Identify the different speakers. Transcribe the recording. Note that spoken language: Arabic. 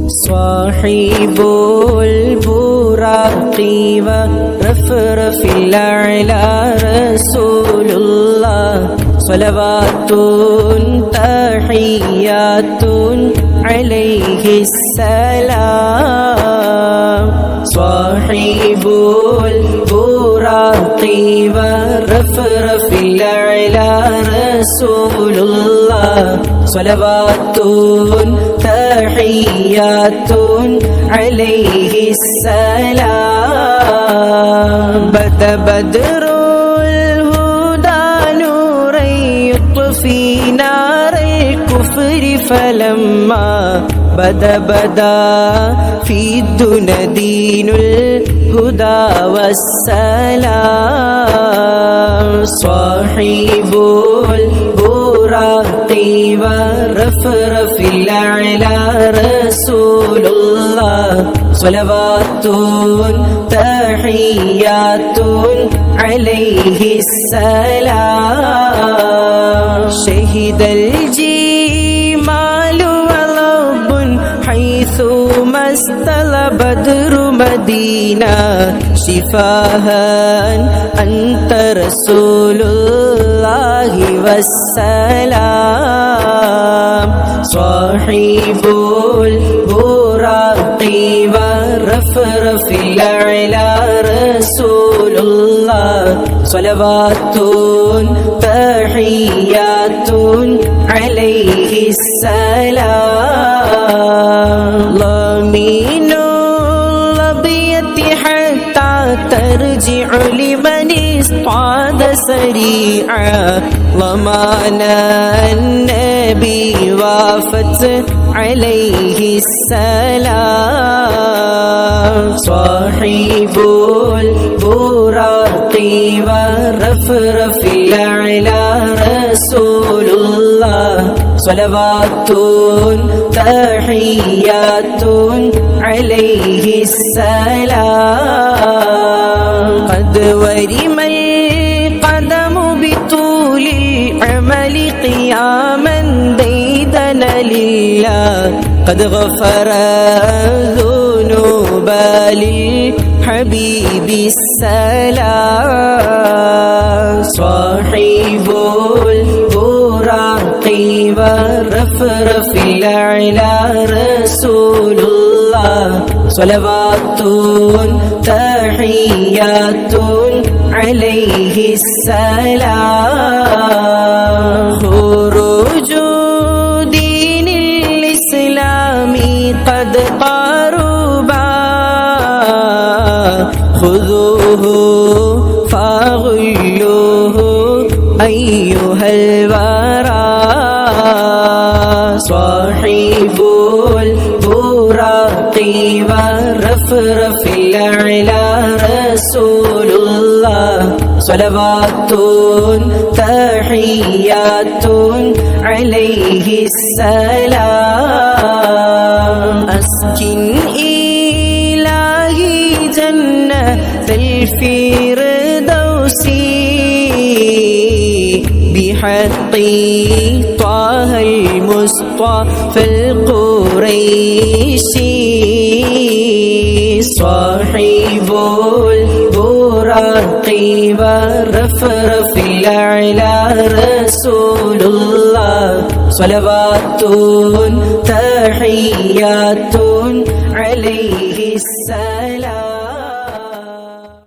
Speaker 1: صاحب البراق ورفرف الأعلى رسول الله صلوات تحيات عليه السلام صاحب البراق ورفرف الأعلى رسول الله صلوات تحيات عليه السلام بدا بدر الهدى نورا يطفي نار الكفر فلما بدا في الدنيا دين الهدى والسلام صاحب البراق ورفرف الأعلى رسول الله صلوات تحيات عليه السلام شهد الجمال ولب حيثما استلى بدر مدينة شفاها أنت رسول الله والسلام صاحب البراق ورفرف الأعلى رسول الله صلوات تحيات عليه السلام ضمين الأبيض حتى ترجع لمن اصطاد سريعا ضمان النبي وافت عليه السلام صاحب البراق ورفرف الأعلى رسول الله صلوات تحيات عليه السلام قد ورم القدم بطول العمل قياما ديدنا لله قد غفر الذنوب للحبيب السلام صاحب البراق ورفرف الأعلى رسول الله صلوات تحيات عليه السلام خروج دين الإسلام قد قربا خذوه فغلوه أيها الورى صاحب البراق ورفرف الأعلى رسول الله صلوات تحيات عليه السلام أسكن إلهي جنة الفردوس بحق طه المصطفى القريشي صاحب البراق ورفرف الأعلى رسول الله صلوات تحيات عليه السلام